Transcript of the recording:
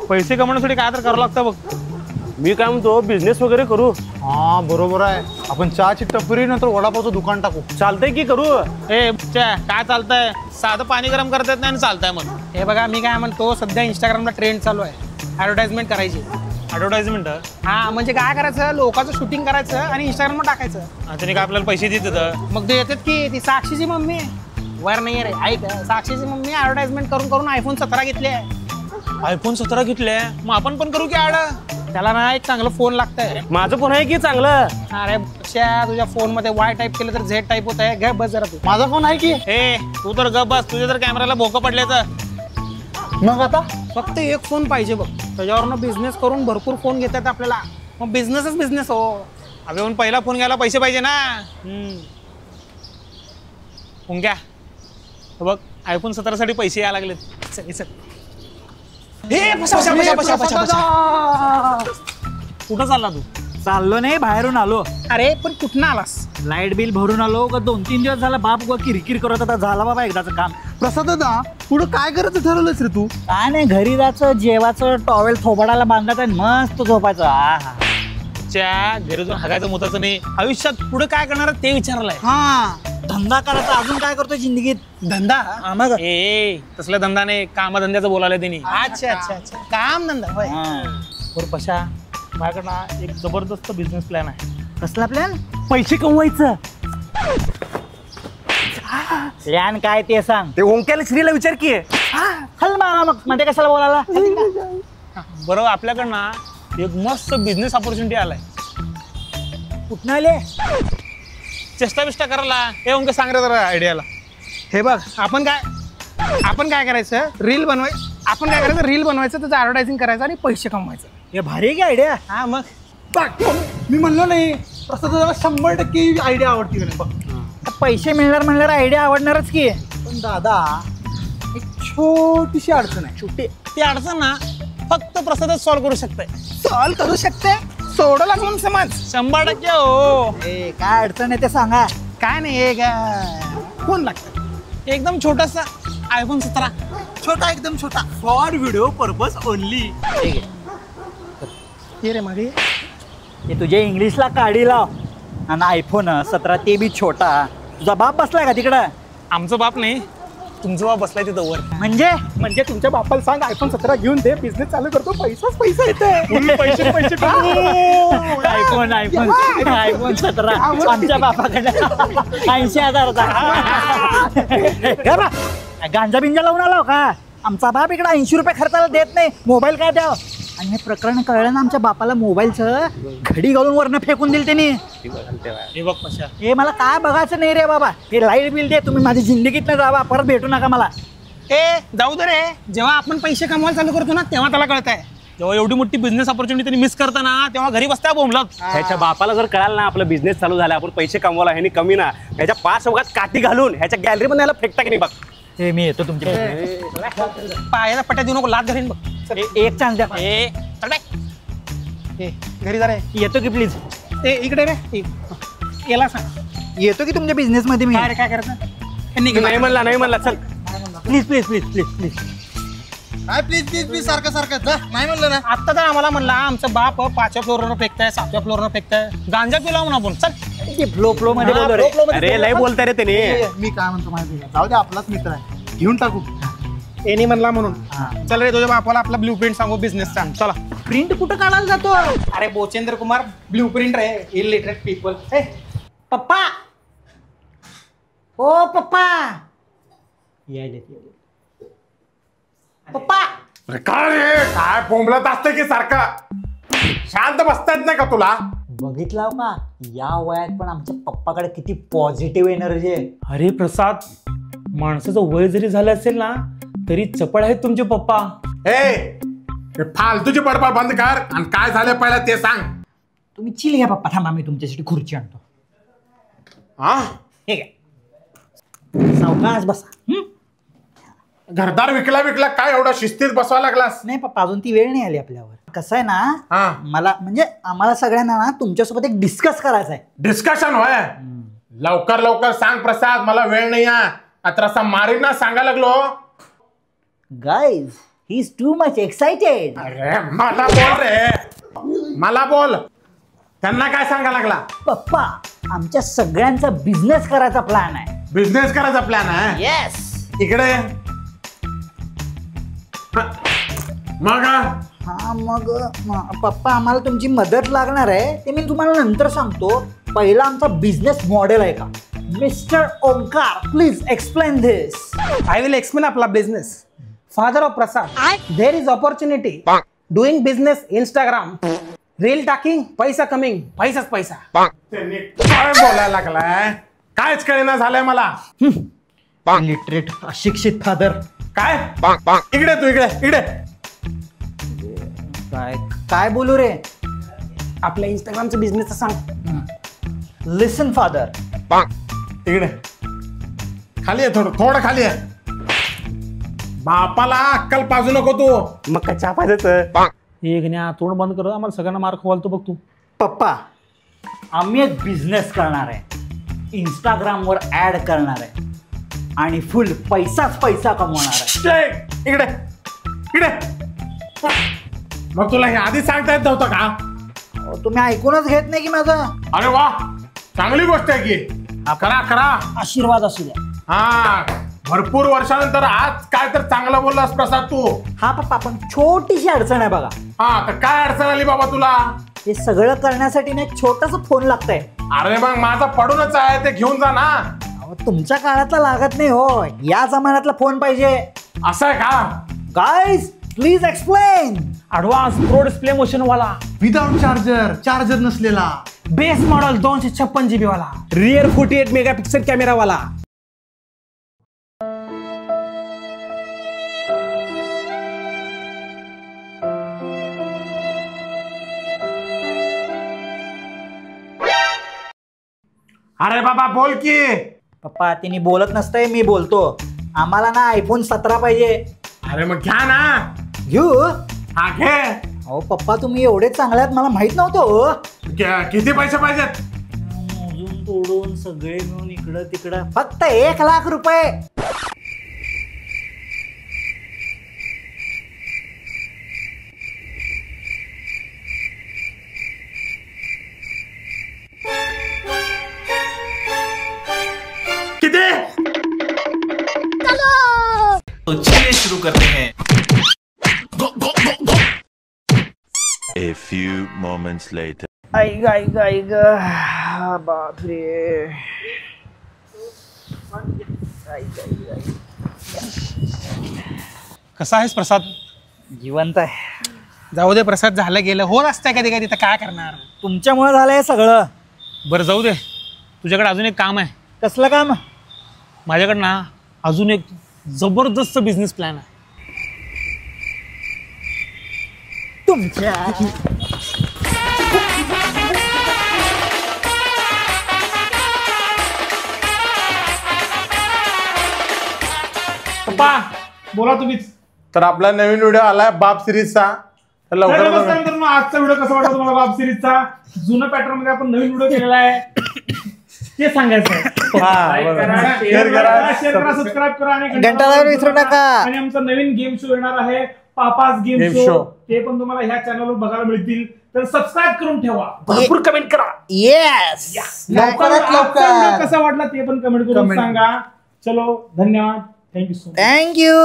पैसे कमवण्यासाठी काय तर करावं लागतं बघ. मी काय म्हणतो बिझनेस वगैरे करू. हा बरोबर आहे. आपण चहाची टपरी नंतर वडापावचं दुकान टाकू. चालतंय की करू. काय चालतंय, साधं पाणी गरम करता येत नाही आणि चालतंय मग. हे बघा मी काय म्हणतो, सध्या इंस्टाग्रामला ट्रेंड चालू आहे, ऍडव्हर्टाइजमेंट करायची. ऍडव्हर्टाइजमेंट हा म्हणजे काय करायचं, लोकांचं शूटिंग करायचं आणि इंस्टाग्रामवर टाकायचं. त्याने काय आपल्याला पैसे देतात. मग ते येतात की ती साक्षीची मम्मी वर नाही रे, ऐक साक्षीची मम्मी ऍडव्हर्टाइजमेंट करून करून iPhone 17 घेतले. iPhone 17 घेतले, मग आपण पण करू की ऍड. त्याला ना एक चांगलं फोन लागतंय. माझं फोन आहे की चांगलं. अरे तुझ्या फोन मध्ये Y टाईप केलं तर Z टाईप होत आहे. घे बस जरा तू. माझा फोन आहे की. तू तर गप बस, तुझ्या तर कॅमेराला भोकं पडले तर. मग आता फक्त एक फोन पाहिजे बघ, त्याच्यावरनं बिझनेस करून भरपूर फोन घेतात आपल्याला. मग बिझनेसच बिझनेस हो. अबे पण पहिला फोन घ्यायला पैसे पाहिजे ना. घ्या बघ, iPhone 17 साठी पैसे यायला लागलेत. चल कुठं चालला तू? चाललो नाही, बाहेरून आलो. अरे पण कुठं आलास? लाईट बिल भरून आलो. 2-3 दिवस झाला बाप उगा किरकिर करत होता. झाला बाबा एकदाचं काम. प्रसाद दादा पुढं काय करायचं ठरवलंस रे तू? काय नाही, घरी जायचं, जेवायचं, टॉवेल थोबाडाला बांधायचं आणि मस्त झोपायचं. घरी जाऊन हागायचं मुताचं नाही. आयुष्यात पुढे काय करणार ते विचारलंय. हा, धंदा करायचा. अजून काय करतोय जिंदगीत? धंदा? मग तसला धंदा नाही, कामधंद्याचं बोलायला त्यांनी. अच्छा काम धंदा होय. बरं पशा, माझ्याकडं एक जबरदस्त बिझनेस प्लॅन आहे. कसला प्लॅन? पैसे कमवायचं प्लॅन काय ते सांग. ते ओंक्याला श्रीला विचार की. हल मारा मग मध्ये कशाला बोलायला. बरं आपल्याकडनं एक मस्त बिझनेस ऑपॉर्च्युनिटी आलाय. कुठं आले? चेष्टा बिष्टा करायला. हे ओंके सांग रे जरा आयडियाला. हे बघ, आपण काय करायचं, रील बनवायचं, त्याचं ऍडव्हर्टायझिंग करायचं आणि पैसे कमवायचं. हे भारी की आयडिया. हा मग मी म्हणलो नाही, प्रसाद दादाला 100% आयडिया आवडती नाही बघ. पैसे मिळणार म्हणल्यावर आयडिया आवडणारच की. पण दादा एक छोटीशी अडचण आहे. छोटी ती अडचण ना फक्त प्रसादच सॉल्व्ह करू शकते. सॉल्व करू शकते, सोडवला म्हणून समज. 100% हो. काय अडचण आहे ते सांगा. काय नाही, एक फोन लागतं एकदम छोटासा iPhone 17. छोटा, एकदम छोटा. For video purpose only. ये रे मागे. हे तुझ्या इंग्लिशला काढी लाव. आणि iPhone 17 ते बी छोटा. तुझा बाप बसलाय का तिकडं? आमचं बाप नाही, तुमचं बाप बसलाय तिथं वर. म्हणजे तुमच्या बापाला सांग iPhone 17 घेऊन दे, बिझनेस चालू करतो, पैसा येते. पैसे iPhone 17 आमच्या बापाकडे 80,000. गांजा बिंजा लावून आला का? आमचा बाप इकडे 80 रुपये खर्चाला देत नाही. मोबाईल काय द्याव? आणि हे प्रकरण कळलं ना आमच्या बापाला, मोबाईलचं घडी घालून वरनं फेकून दिल त्यांनी. हे बघ पशा, हे मला काय बघायचं नाही रे बाबा. हे लाईट बिल दे तुम्ही, माझी जिंदगीत न जावा, परत भेटू नका मला. जाऊ दे रे, जेव्हा आपण पैसे कमवायला चालू करतो ना तेव्हा त्याला कळत आहे. जेव्हा एवढी मोठी बिझनेस ऑपॉर्च्युनिटी त्यांनी मिस करताना तेव्हा घरी बसता बोंबलत. ह्याच्या बापाला जर कळालं ना आपलं बिझनेस चालू झाला, आपण पैसे कमवायला, ह्यानी कमी ना ह्याच्या 5 अवघात काठी घालून ह्याच्या गॅलरी मध्ये फेकता की नाही बघ. हे मी येतो तुमच्या पायाला पट्या देऊ नको, लात घालीन बघ. एक चान्स द्या. घरी जा रे. येतो की प्लीज. इकडे रे, याला सांग. येतो की तुमच्या बिझनेस मध्ये मी. काय रे, काय करायचं? नाही म्हणला चल. Please please please please please. काय प्लीज सारखं नाही म्हणलं ना. आता तर आम्हाला म्हणला आमचं बाप 5व्या फ्लोअरवर फेकताय, 7व्या फ्लोअरवर फेकताय. गांजा पिला म्हणून आपण चल. फ्लो मध्ये बोलतो रे. अरे लय बोलताय रे त्याने. मी काय म्हणतो माहिती आहे, जाऊ दे, आपलाच मित्र आहे, घेऊन टाकू. एनी म्हणला म्हणून चल रे, तुझ्या बापाला आपला ब्ल्यू प्रिंट सांगू बिझनेसचा. चला. प्रिंट कुठं काढायला जातो? अरे बोचेंद्र कुमार ब्ल्यू प्रिंट रे, इलिटरेट पीपल. पप्पा, ओ पप्पा. पप्पा. काय रे, काय बोंबलत असतं की सारखं? शांत बसता येत नाही का तुला? बघितला का या वयात पण आमच्या पप्पाकडे किती पॉझिटिव्ह एनर्जी आहे. अरे प्रसाद, माणसाचं वय जरी झालं असेल ना तरी चपळ आहेत तुमचे पप्पा. हे फालतूची बडबड बंद कर आणि काय झालं पहिला ते सांग. तुम्ही चिल घ्या पप्पा, थांबा मी तुमच्यासाठी खुर्ची आणतो. हा, ठीक आहे, सावकाश बसा. घरदार विकला काय एवढा शिस्तीत बसवा लागलास? नाही पप्पा, अजून ती वेळ नाही आली आपल्यावर. कसं आहे हा. ना, मला म्हणजे आम्हाला सगळ्यांना ना तुमच्यासोबत एक डिस्कस करायचं आहे. डिस्कशन होय? लवकर सांग प्रसाद, मला वेळ नाही आहे. आता मारीन ना सांगायला लागलो. Guys, he is too much excited. अरे मला बोल रे, मला बोल. त्यांना काय सांगा लागला? पप्पा, आमच्या सगळ्यांचा बिझनेस करायचा प्लॅन आहे. बिझनेस करायचा प्लॅन आहे? येस. इकडे मग हा मग पप्पा, आम्हाला तुमची मदत लागणार आहे. ते मी तुम्हाला नंतर सांगतो. पहिला आमचा बिझनेस मॉडेल आहे का? Mister Omkar, please explain this. I will explain आपला business. Father of Prasad, there is opportunity. Doing business Instagram, reel टाकिंग, पैसा कमिंग, पैसाच पैसा. त्यांनी काय बोलायला लागलाय? कायच कळेना झालंय मला. लिटरेट अशिक्षित फादर. काय? इकडे तू, इकडे इकडे. काय काय बोलू रे? आपल्या इंस्टाग्रामचा बिझनेस सांग. लिसन फादर. इकडे खाली आहे, थोडं खाली आहे. बापाला अक्कल पाजू नको तू. मग काय चहा पाहिजेच? एक न्या तोंड बंद कर, आम्हाला सगळ्यांना मार्क घालतो बघ तू. पप्पा, आम्ही एक बिझनेस करणार आहे. इंस्टाग्रामवर ऍड करणार आहे आणि फुल पैसाच पैसा कमवणार आहे. इकडे इकडे. मग तुला हे आधी सांगता येत नव्हतं का? अहो, तुम्ही ऐकूनच घेत नाही की माझं. अरे वा, चांगली गोष्ट आहे की. करा करा. आशीर्वाद असू द्या. हा, भरपूर वर्षानंतर आज काय तर चांगलं बोललास प्रसाद तू. हा पप्पा, पण छोटीशी अडचण आहे बघा. हा, तर काय अडचण आली बाबा तुला? हे सगळं करण्यासाठी ना एक छोटासा फोन लागतंय. अरे मग माझा पडूनच आहे, ते घेऊन जा ना. अहो, तुमच्या काळातला लागत नाही हो, या जमान्यातला फोन पाहिजे. असं आहे का? Guys, please explain. Advance pro display motion वाला, विदाउट चार्जर नसलेला, बेस मॉडेल 256 GB वाला, रियर 48 मेगापिक्सल कॅमेरा वाला. अरे बाबा बोल की. पप्पा, तिने बोलत नसतंय, मी बोलतो. आम्हाला ना आयफोन 17 पाहिजे. अरे मग घ्या ना. घेऊ? हा घे. अहो पप्पा, तुम्ही एवढे चांगले आहेत, मला माहित नव्हतं हो. किती पैसे पाहिजेत? मोजून तोडून सगळे मिळून इकडं तिकडं फक्त 1,00,000 रुपये. किती? तो चलिए शुरू करते हैं. A few moments later. ऐक बापरे. कसा आहेस प्रसाद? जिवंत आहे. जाऊ दे प्रसाद, झालं गेलं. होत असतंय कधी कधी, तर काय करणार. तुमच्यामुळे झालंय सगळं. बरं जाऊ दे, तुझ्याकडे अजून एक काम आहे. कसलं काम? माझ्याकडं ना अजून एक जबरदस्त बिझनेस प्लॅन आहे. तुमच्या पप्पा बोला तुम्हीच. तर आपला नवीन व्हिडिओ आलाय बाप सिरीजचा. तर लवकर नमस्कार मित्रांनो, आजचा व्हिडिओ कसा वाटला तुम्हाला बाप सिरीजचा? जुनं पॅटर्न मध्ये आपण नवीन व्हिडिओ केलेला आहे, ते सांगायचं आहे. Like करा, share करा, सबस्क्राईब करा आणि घंटा दाबायला विसरू नका. आणि आमचा नवीन गेम शो येणार आहे, papa's game Game show. show. ते पण तुम्हाला ह्या चॅनलवर बघायला मिळतील. तर सबस्क्राईब करून ठेवा, भरपूर कमेंट करा. येस. लवकरात आजचा लवकर. व्हिडिओ कसा वाटला ते पण कमेंट करून सांगा. चलो, धन्यवाद. Thank you so much. थँक्यू.